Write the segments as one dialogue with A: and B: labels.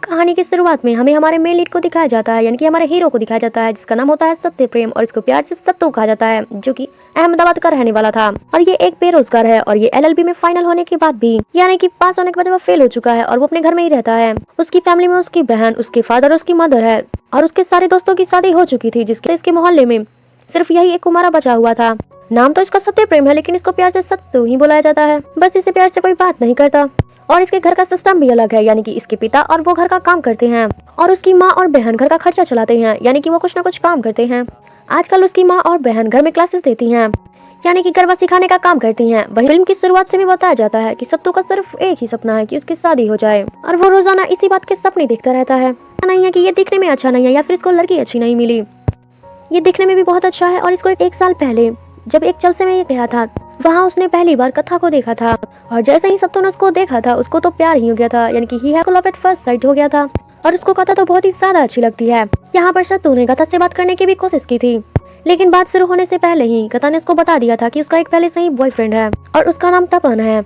A: कहानी की शुरुआत में हमें हमारे मेन लीड को दिखाया जाता है, यानी कि हमारे हीरो को दिखाया जाता है, जिसका नाम होता है सत्य प्रेम और इसको प्यार से सत्तू कहा जाता है, जो कि अहमदाबाद का रहने वाला था। और ये एक बेरोजगार है और ये एलएलबी में फाइनल होने के बाद भी, यानी कि पास होने के बाद वो फेल हो चुका है और वो अपने घर में ही रहता है। उसकी फैमिली में उसकी बहन, उसके फादर, उसकी मदर है और उसके सारे दोस्तों की शादी हो चुकी थी, जिसके इसके मोहल्ले में सिर्फ यही एक कुमारा बचा हुआ था। नाम तो इसका सत्य प्रेम है, लेकिन इसको प्यार से सत्तू ही बुलाया जाता है। बस इसे प्यार से कोई बात नहीं करता। और इसके घर का सिस्टम भी अलग है, यानी कि इसके पिता और वो घर का काम करते हैं और उसकी माँ और बहन घर का खर्चा चलाते हैं, यानी कि वो कुछ ना कुछ काम करते हैं। आजकल उसकी माँ और बहन घर में क्लासेस देती हैं, यानी कि गरबा सिखाने का काम करती हैं। वही फिल्म की शुरुआत से भी बताया जाता है कि सत्तू का सिर्फ एक ही सपना है कि उसकी शादी हो जाए और वो रोजाना इसी बात के सपने देखता रहता है। नहीं है कि ये दिखने में अच्छा नहीं है या फिर इसको लड़की अच्छी नहीं मिली, ये दिखने में भी बहुत अच्छा है। और इसको एक साल पहले जब एक जलसे में ये गया था, वहाँ उसने पहली बार कथा को देखा था और जैसे ही सत्तू ने उसको देखा था, उसको तो प्यार ही हो गया था, यानी कि he had love at first sight हो गया था और उसको कथा तो बहुत ही ज्यादा अच्छी लगती है। यहाँ पर सत्तू ने कथा से बात करने की भी कोशिश की थी, लेकिन बात शुरू होने से पहले ही कथा ने उसको बता दिया था कि उसका एक पहले से ही बॉयफ्रेंड है और उसका नाम तपन है।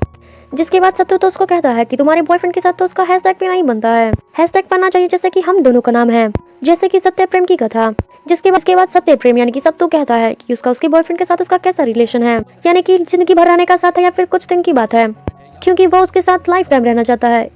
A: जिसके बाद सत्तू तो उसको कहता है कि तुम्हारे बॉयफ्रेंड के साथ तो उसका हैशटैग भी नहीं बनता है, हैशटैग बनना चाहिए जैसे कि हम दोनों का नाम है, जैसे कि सत्य प्रेम की कथा। जिसके बाद सत्य प्रेम यानी कि सत्तू कहता है कि उसका उसके बॉयफ्रेंड के साथ उसका कैसा रिलेशन है, यानी कि जिंदगी भर रहने का साथ है या फिर कुछ दिन की बात है, क्योंकि वो उसके साथ लाइफ टाइम रहना चाहता है।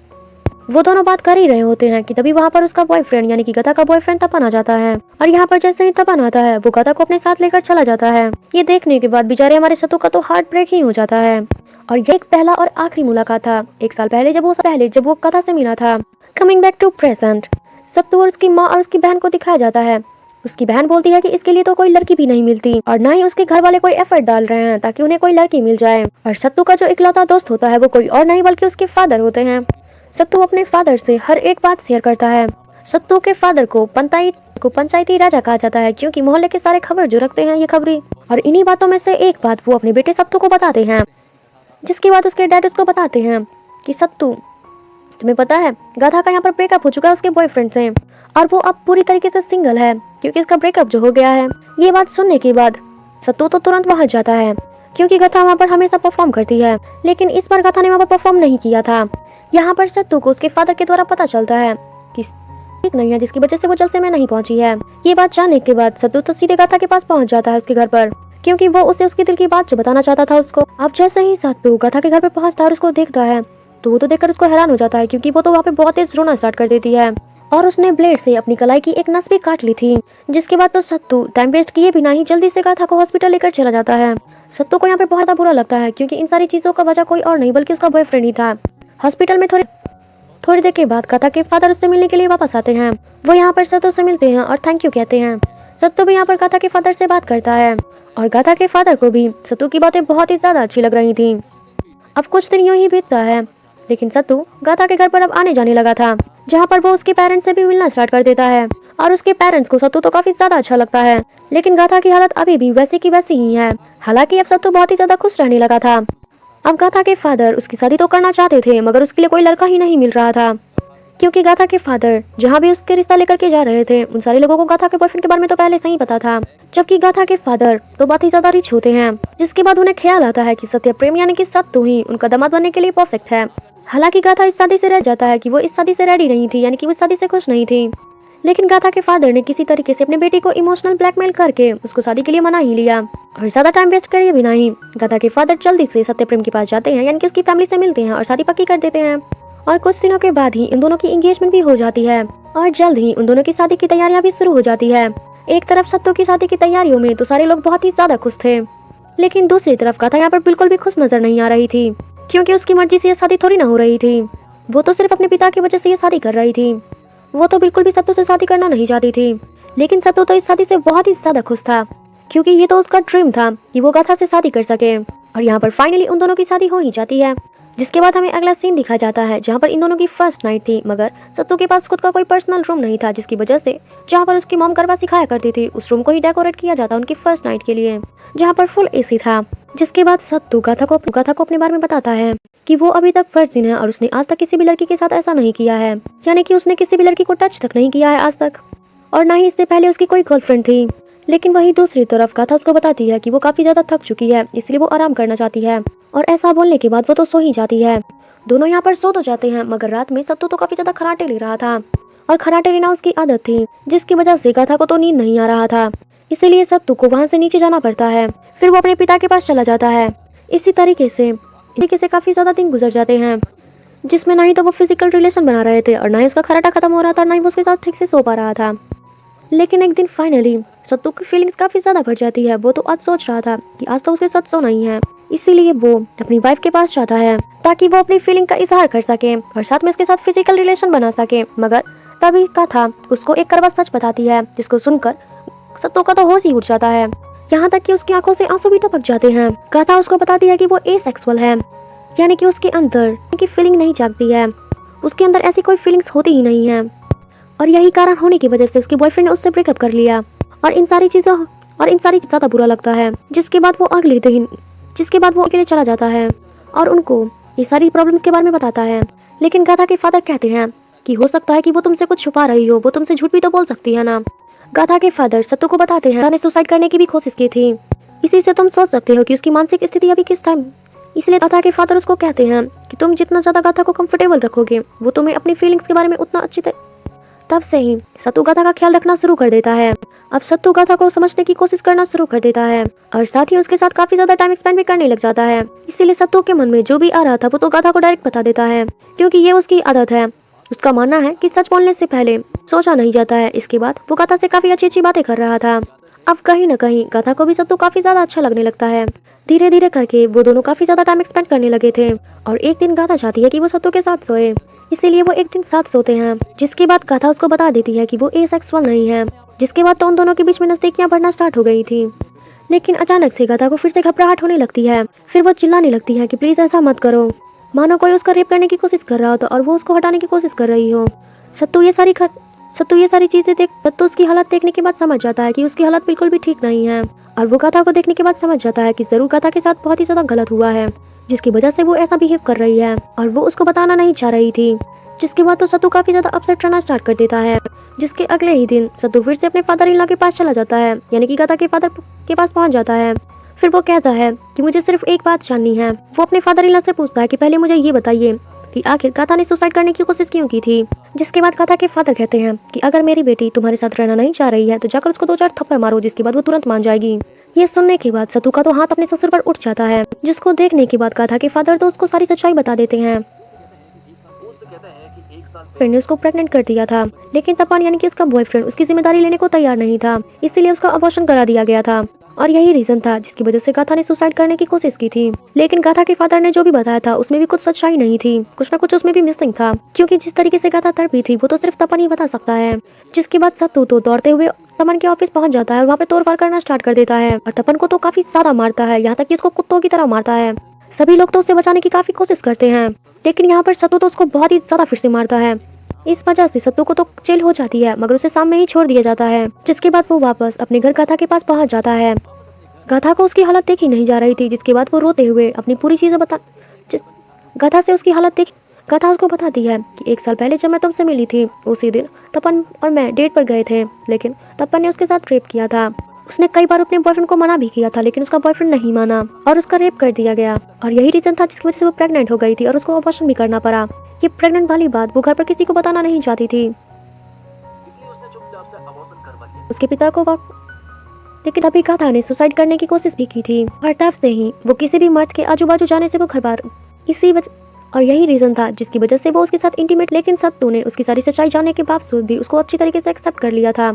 A: वो दोनों बात कर ही रहे होते हैं कि तभी वहाँ पर उसका बॉयफ्रेंड यानी कि गधा का बॉयफ्रेंड तपन आ जाता है और यहाँ पर जैसे ही तपन आता है, वो गधा को अपने साथ लेकर चला जाता है। ये देखने के बाद बेचारे हमारे सत्तू का तो हार्ट ब्रेक ही हो जाता है। और ये एक पहला और आखिरी मुलाकात था, एक साल पहले जब वो कथा से मिला था। कमिंग बैक टू प्रेजेंट, सत्तू और उसकी माँ और उसकी बहन को दिखाया जाता है। उसकी बहन बोलती है कि इसके लिए तो कोई लड़की भी नहीं मिलती और ना ही उसके घर वाले कोई एफर्ट डाल रहे हैं ताकि उन्हें कोई लड़की मिल जाए। और सत्तू का जो इकलौता दोस्त होता है वो कोई और नहीं बल्कि उसके फादर होते हैं। सत्तू अपने फादर से हर एक बात शेयर करता है। सत्तू के फादर को पंचायती राजा कहा जाता है, क्योंकि मोहल्ले के सारे खबर जो रखते हैं ये खबरी। और इन्हीं बातों में से एक बात वो अपने बेटे सत्तू को बताते हैं। जिसके बाद उसके डैड उसको बताते हैं कि सत्तू, तुम्हें पता है गाधा का यहाँ पर ब्रेकअप हो चुका है उसके बॉयफ्रेंड से और वो अब पूरी तरीके से सिंगल है क्योंकि उसका ब्रेकअप जो हो गया है। ये बात सुनने के बाद सत्तू तो तुरंत वहां जाता है, क्योंकि गाथा वहाँ पर हमेशा परफॉर्म करती है, लेकिन इस बार गाथा ने वहाँ पर परफॉर्म नहीं किया था। यहाँ पर सत्तू को उसके फादर के द्वारा पता चलता है कि ठीक नहीं है, जिसकी वजह से वो जलसे में नहीं पहुंची है। ये बात जानने के बाद सत्तू तो सीधे गाथा के पास पहुंच जाता है उसके घर पर, क्योंकि वो उसे उसके दिल की बात जो बताना चाहता था उसको। अब जैसे ही सत्तू गाथा के घर पर पहुंचता है और उसको देखता है तो वो तो देखकर उसको हैरान हो जाता है, क्योंकि वो तो वहाँ पे बहुत तेज रोना स्टार्ट कर देती है और उसने ब्लेड से अपनी कलाई की एक नस भी काट ली थी। जिसके बाद तो सत्तू टाइम वेस्ट किए बिना ही जल्दी से गाथा को हॉस्पिटल लेकर चला जाता है। सत्तू को यहाँ पे बहुत बुरा लगता है, क्योंकि इन सारी चीजों का वजह कोई और नहीं बल्कि उसका बॉयफ्रेंड ही था। हॉस्पिटल में थोड़ी देर के बाद गाथा के फादर उससे मिलने के लिए वापस आते हैं। वो यहाँ पर सत्तू से मिलते हैं और थैंक यू कहते हैं। सत्तू भी यहाँ पर गाथा के फादर से बात करता है और गाथा के फादर को भी सत्तू की बातें बहुत ही ज्यादा अच्छी लग रही थी। अब कुछ दिन यूं ही बीतता है, लेकिन सत्तू गाथा के घर पर अब आने जाने लगा था, जहाँ पर वो उसके पेरेंट्स से भी मिलना स्टार्ट कर देता है और उसके पेरेंट्स को सत्तू तो काफी ज्यादा अच्छा लगता है। लेकिन गाथा की हालत अभी भी वैसी की वैसी ही है। हालांकि अब सत्तू बहुत ही ज्यादा खुश रहने लगा था। अब गाथा के फादर उसकी शादी तो करना चाहते थे, मगर उसके लिए कोई लड़का ही नहीं मिल रहा था, क्योंकि गाथा के फादर जहाँ भी उसके रिश्ता लेकर के जा रहे थे उन सारे लोगों को गाथा के बॉयफ्रेंड के बारे में तो पहले से ही पता था, जबकि गाथा के फादर तो बहुत ही ज्यादा रिच होते हैं। जिसके बाद उन्हें ख्याल आता है कि सत्य प्रेम यानी कि सत्तू ही उनका दामाद बनने के लिए परफेक्ट है। हालांकि गाथा इस शादी से रह जाता है कि वो इस शादी से रेडी नहीं थी, यानी कि वो इस शादी से खुश नहीं थी। लेकिन गाथा के फादर ने किसी तरीके से अपने बेटे को इमोशनल ब्लैकमेल करके उसको शादी के लिए मना ही लिया और ज्यादा टाइम वेस्ट करे बिना ही गाथा के फादर जल्दी से सत्य प्रेम के पास जाते हैं, यानी कि उसकी फैमिली से मिलते हैं और शादी पक्की कर देते हैं। और कुछ दिनों के बाद ही इन दोनों की एंगेजमेंट भी हो जाती है और जल्द ही उन दोनों की शादी की तैयारियां भी शुरू हो जाती है। एक तरफ सत्तू की शादी की तैयारियों में तो सारे लोग बहुत ही ज्यादा खुश थे, लेकिन दूसरी तरफ गाथा यहाँ पर बिल्कुल भी खुश नजर नहीं आ रही थी, क्योंकि उसकी मर्जी से ये शादी थोड़ी ना हो रही थी। वो तो सिर्फ अपने पिता की वजह से ये शादी कर रही थी। वो तो बिल्कुल भी सत्तू से शादी करना नहीं चाहती थी, लेकिन सत्तू तो इस शादी से बहुत ही ज्यादा खुश था, क्योंकि ये तो उसका ड्रीम था कि वो गाथा से शादी कर सके। और यहाँ पर फाइनली उन दोनों की शादी हो ही जाती है। जिसके बाद हमें अगला सीन दिखाया जाता है, जहाँ पर इन दोनों की फर्स्ट नाइट थी, मगर सत्तू के पास खुद का कोई पर्सनल रूम नहीं था, जिसकी वजह से जहाँ पर उसकी मॉम गरबा सिखाया करती थी उस रूम को ही डेकोरेट किया जाता उनकी फर्स्ट नाइट के लिए, जहाँ पर फुल एसी था। जिसके बाद सत्तू गाथा को अपने बारे में बताता है कि वो अभी तक वर्जिन है और उसने आज तक किसी भी लड़की के साथ ऐसा नहीं किया है, यानी कि उसने किसी भी लड़की को टच तक नहीं किया है आज तक, और ना ही इससे पहले उसकी कोई गर्लफ्रेंड थी। लेकिन वहीं दूसरी तरफ गाथा उसको बताती है कि वो काफी ज्यादा थक चुकी है, इसलिए वो आराम करना चाहती है। और ऐसा बोलने के बाद वो तो सो ही जाती है। दोनों यहाँ पर सो तो जाते हैं, मगर रात में सत्तू तो काफी ज्यादा खराटे ले रहा था और खराटे लेना उसकी आदत थी, जिसकी वजह से गाथा को तो नींद नहीं आ रहा था। इसीलिए सत्तू को वहाँ से नीचे जाना पड़ता है। फिर वो अपने पिता के पास चला जाता है। इसी तरीके से काफी ज्यादा दिन गुजर जाते हैं, जिसमें ना ही तो वो फिजिकल रिलेशन बना रहे थे और ना ही उसका खराटा खत्म हो रहा था, ना ही वो उसके साथ ठीक से सो पा रहा था। लेकिन एक दिन फाइनली सत्तू की फीलिंग्स काफी ज्यादा बढ़ जाती है। वो तो आज सोच रहा था कि आज तो उसके साथ सोना ही है, इसीलिए वो अपनी वाइफ के पास जाता है ताकि वो अपनी फीलिंग का इजहार कर सके और साथ में उसके साथ फिजिकल रिलेशन बना सके। मगर तभी गाथा उसको एक कड़वा सच बताती है, जिसको सुनकर सत्तू का तो होश ही उड़ जाता है, यहाँ तक कि उसकी आंखों से आंसू भी टपक जाते हैं। गाथा उसको बताती है कि वो एसेक्सुअल है, यानी कि उसके अंदर की फीलिंग नहीं जागती है, उसके अंदर ऐसी कोई फीलिंग्स होती ही नहीं है और यही कारण होने की वजह से उसके बॉयफ्रेंड ने उससे ब्रेकअप कर लिया और इन सारी चीज़ों ज्यादा बुरा लगता है। जिसके बाद वो अकेले चला जाता है और उनको ये सारी प्रॉब्लम्स के बारे में बताता है। लेकिन गाथा के फादर कहते हैं कि हो सकता है कि वो तुमसे कुछ छुपा रही हो, वो तुमसे झूठ भी तो बोल सकती है ना। गाथा के फादर सत्तू को बताते हैं, गाथा ने सुसाइड करने की भी कोशिश की थी, इसी से तुम सोच सकते हो कि उसकी मानसिक स्थिति अभी किस टाइम। इसलिए गाथा के फादर उसको कहते हैं कि तुम जितना ज्यादा गाथा को कंफर्टेबल रखोगे, वो तुम्हें अपनी फीलिंग्स के बारे में उतना अच्छी तरह। तब से ही सत्तू गाथा का ख्याल रखना शुरू कर देता है। अब सत्तू गाथा को समझने की कोशिश करना शुरू कर देता है और साथ ही उसके साथ काफी ज्यादा टाइम स्पेंड भी करने लग जाता है। इसीलिए सत्तू के मन में जो भी आ रहा था वो तो गाथा को डायरेक्ट बता देता है, क्योंकि ये उसकी आदत है। उसका मानना है कि सच बोलने से पहले सोचा नहीं जाता है। इसके बाद वो गाथा से काफी अच्छी अच्छी बातें कर रहा था। अब कहीं न कहीं गाथा को भी सत्तू काफी ज्यादा अच्छा लगने लगता है। धीरे धीरे करके वो दोनों काफी ज्यादा टाइम स्पेंड करने लगे थे और एक दिन गाथा चाहती है कि वो सत्तू के साथ सोए, इसीलिए वो एक दिन साथ सोते हैं। जिसके बाद गाथा उसको बता देती है कि वो एसेक्सुअल नहीं है। जिसके बाद तो उन दोनों के बीच में नजदीकियां बढ़ना स्टार्ट हो गई थी। लेकिन अचानक से गाथा को फिर से घबराहट होने लगती है। फिर वो चिल्लाने लगती है कि प्लीज ऐसा मत करो, मानो कोई उसका रेप करने की कोशिश कर रहा होता और वो उसको हटाने की कोशिश कर रही हो। सत्तू ये सारी चीजें सत्तू उसकी हालत देखने के बाद समझ जाता है कि उसकी हालत बिल्कुल भी ठीक नहीं है और वो गाथा को देखने के बाद समझ जाता है कि जरूर गाथा के साथ बहुत ही ज्यादा गलत हुआ है, जिसकी वजह से वो ऐसा बिहेव कर रही है और वो उसको बताना नहीं चाह रही थी। जिसके बाद तो सत्तू काफी ज्यादा अपसेट रहना स्टार्ट कर देता है। जिसके अगले ही दिन सत्तू फिर से अपने फादर इन लॉ के पास चला जाता है, यानी कि गाथा के फादर के पास पहुंच जाता है। फिर वो कहता है कि मुझे सिर्फ एक बात जाननी है। वो अपने फादर इन लॉ से पूछता है कि पहले मुझे ये बताइए कि आखिर गाथा ने सुसाइड करने की कोशिश क्यों की थी। जिसके बाद गाथा के फादर कहते हैं कि अगर मेरी बेटी तुम्हारे साथ रहना नहीं चाह रही है तो जाकर उसको 2-4 थप्पड़ मारो, जिसके बाद वो तुरंत मान जाएगी। ये सुनने के बाद सत्तू का तो हाथ अपने ससुर पर उठ जाता है, जिसको देखने के बाद गाथा के फादर तो उसको सारी सच्चाई बता देते हैं। फ्रेंड ने उसको प्रेग्नेंट कर दिया था, लेकिन तपन यानी कि उसका बॉयफ्रेंड उसकी जिम्मेदारी लेने को तैयार नहीं था, इसीलिए उसका अबॉर्शन करा दिया गया था और यही रीजन था जिसकी वजह से गाथा ने सुसाइड करने की कोशिश की थी। लेकिन गाथा के फादर ने जो भी बताया था उसमें भी कुछ सच्चाई नहीं थी, कुछ ना कुछ उसमें भी मिसिंग था, क्योंकि जिस तरीके से गाथा तड़पी थी वो तो सिर्फ तपन ही बता सकता है। जिसके बाद सत्तू तो दौड़ते हुए तपन के ऑफिस पहुंच जाता है और वहाँ पे तोड़फोड़ करना स्टार्ट कर देता है और तपन को तो काफी ज्यादा मारता है, यहाँ तक कि उसको कुत्तों की तरह मारता है। सभी लोग तो उसे बचाने की काफी कोशिश करते हैं, लेकिन यहाँ पर सत्तू तो उसको बहुत ही ज्यादा फिर से मारता है। इस वजह से सत्तू को तो जेल हो जाती है, मगर उसे सामने ही छोड़ दिया जाता है। जिसके बाद वो वापस अपने घर गाथा के पास पहुंच जाता है। गाथा को उसकी हालत देखी नहीं जा रही थी, जिसके बाद वो रोते हुए अपनी पूरी चीजें गाथा उसको बताती है कि 1 साल पहले जब मैं तुमसे मिली थी उसी दिन तपन और मैं डेट पर गए थे, लेकिन तपन ने उसके साथ रेप किया था। उसने कई बार अपने बॉयफ्रेंड को मना भी किया था, लेकिन उसका बॉयफ्रेंड नहीं माना और उसका रेप कर दिया गया और यही रीजन था जिसकी वजह से वो प्रेग्नेंट हो गई थी और उसको अबॉर्शन भी करना पड़ा। ये प्रेग्नेंट वाली बात वो घर पर किसी को बताना नहीं चाहती थी, उसके पिता को। लेकिन तभी गाथा ने सुसाइड करने की कोशिश भी की थी और तब से ही वो किसी भी मर्द के आजू बाजू जाने से वो घर बार और यही रीजन था जिसकी वजह से वो उसके साथ इंटीमेट। लेकिन सत्तू ने उसकी सारी सच्चाई जानने के बावजूद भी उसको अच्छी तरीके से एक्सेप्ट कर लिया था।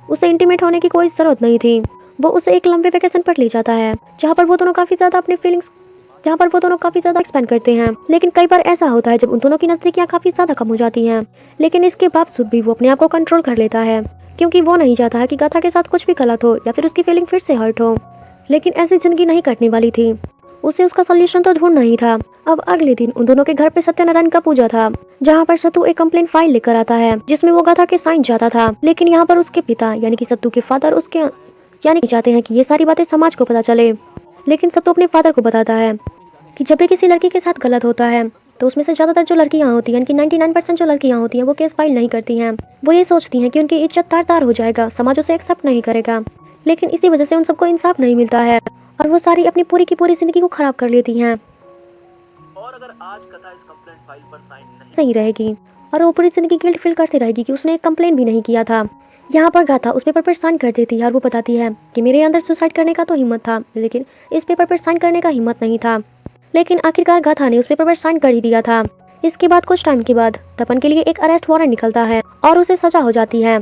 A: उसे इंटीमेट होने की कोई जरूरत नहीं थी। वो उसे एक लंबे वेकेशन पर ले जाता है जहाँ पर वो दोनों काफी ज्यादा एक्सपेंड करते हैं। लेकिन कई बार ऐसा होता है जब उन दोनों की नजदीकियां काफी ज्यादा कम हो जाती हैं, लेकिन इसके बावजूद भी वो अपने आप को कंट्रोल कर लेता है, क्योंकि वो नहीं चाहता है कि गाथा के साथ कुछ भी गलत हो या फिर उसकी फीलिंग फिर से हर्ट हो। लेकिन ऐसी जिंदगी नहीं कटने वाली थी, उसे उसका सोल्यूशन तो ढूंढना ही था। अब अगले दिन उन दोनों के घर पे सत्यनारायण का पूजा था, जहाँ पर सत्तू एक कंप्लेंट फाइल लेकर आता है जिसमें वो गाथा के साइन चाहता था। लेकिन यहाँ पर उसके पिता यानी कि सत्तू के फादर उसके चाहते हैं कि ये सारी बातें समाज को पता चले। लेकिन सत्तू अपने फादर को बताता है कि जब भी किसी लड़की के साथ गलत होता है तो उसमें से ज्यादातर जो लड़कियां होती हैं, यानी कि 99% जो लड़कियां होती हैं वो केस फाइल नहीं करती हैं। वो ये सोचती हैं कि उनकी इज्जत तार-तार हो जाएगा, समाज उसे एक्सेप्ट नहीं करेगा। लेकिन इसी वजह से उन सबको इंसाफ नहीं मिलता है और वो सारी अपनी पूरी की पूरी जिंदगी को खराब कर लेती हैं।
B: और अगर आज कथा इस कंप्लेंट
A: सही रहेगी और वो पूरी जिंदगी गिल्ट फील करती रहेगी कि उसने एक कंप्लेन भी नहीं किया था। यहाँ पर गाथा उस पेपर पर साइन कर देती है और वो बताती है कि मेरे अंदर सुसाइड करने का तो हिम्मत था, लेकिन इस पेपर पर साइन करने का हिम्मत नहीं था। लेकिन आखिरकार गाथा ने उस पेपर पर साइन कर ही दिया था। इसके बाद कुछ टाइम के बाद तपन के लिए एक अरेस्ट वारंट निकलता है और उसे सजा हो जाती है।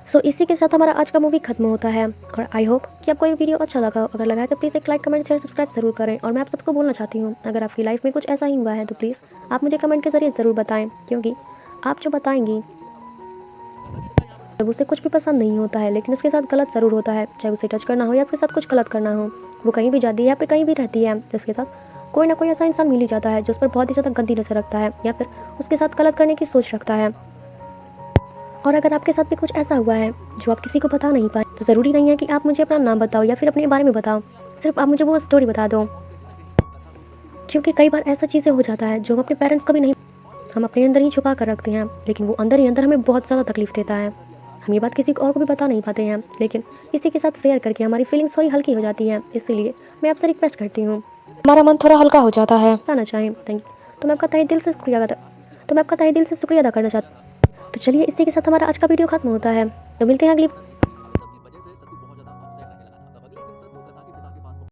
A: सो इसी के साथ हमारा आज का मूवी खत्म होता है और आई होप कि आपको ये वीडियो अच्छा लगा। अगर लगा है तो प्लीज़ एक लाइक, कमेंट, शेयर, सब्सक्राइब जरूर करें। और मैं आप सबको बोलना चाहती हूँ, अगर आपकी लाइफ में कुछ ऐसा ही हुआ है तो प्लीज़ आप मुझे कमेंट के जरिए ज़रूर बताएं, क्योंकि आप जो बताएंगी जब उसे कुछ भी पसंद नहीं होता है लेकिन उसके साथ गलत ज़रूर होता है, चाहे उसे टच करना हो या उसके साथ कुछ गलत करना हो। वो कहीं भी जाती है या फिर कहीं भी रहती है, जिसके साथ कोई ना कोई ऐसा इंसान मिल ही जाता है जो उस पर बहुत ही ज़्यादा गंदी नजर रखता है या फिर उसके साथ गलत करने की सोच रखता है। और अगर आपके साथ भी कुछ ऐसा हुआ है जो आप किसी को बता नहीं पाए, तो ज़रूरी नहीं है कि आप मुझे अपना नाम बताओ या फिर अपने बारे में बताओ, सिर्फ आप मुझे वो स्टोरी बता दो। क्योंकि कई बार ऐसा चीज़ें हो जाता है जो हम अपने पेरेंट्स को भी नहीं, हम अपने अंदर ही छुपा कर रखते हैं, लेकिन वो अंदर ही अंदर हमें बहुत ज़्यादा तकलीफ देता है। हम ये बात किसी और को भी बता नहीं पाते हैं, लेकिन किसी के साथ शेयर करके हमारी फीलिंग्स थोड़ी हल्की हो जाती है। इसीलिए मैं आपसे रिक्वेस्ट करती हूँ,
B: हमारा मन थोड़ा हल्का हो जाता है।
A: बताना चाहें थैंक तो मैं आपका तहे दिल से शुक्रिया अदा करना चाहती हूँ। तो चलिए इसी के साथ हमारा आज का वीडियो खत्म होता है। तो मिलते हैं अगली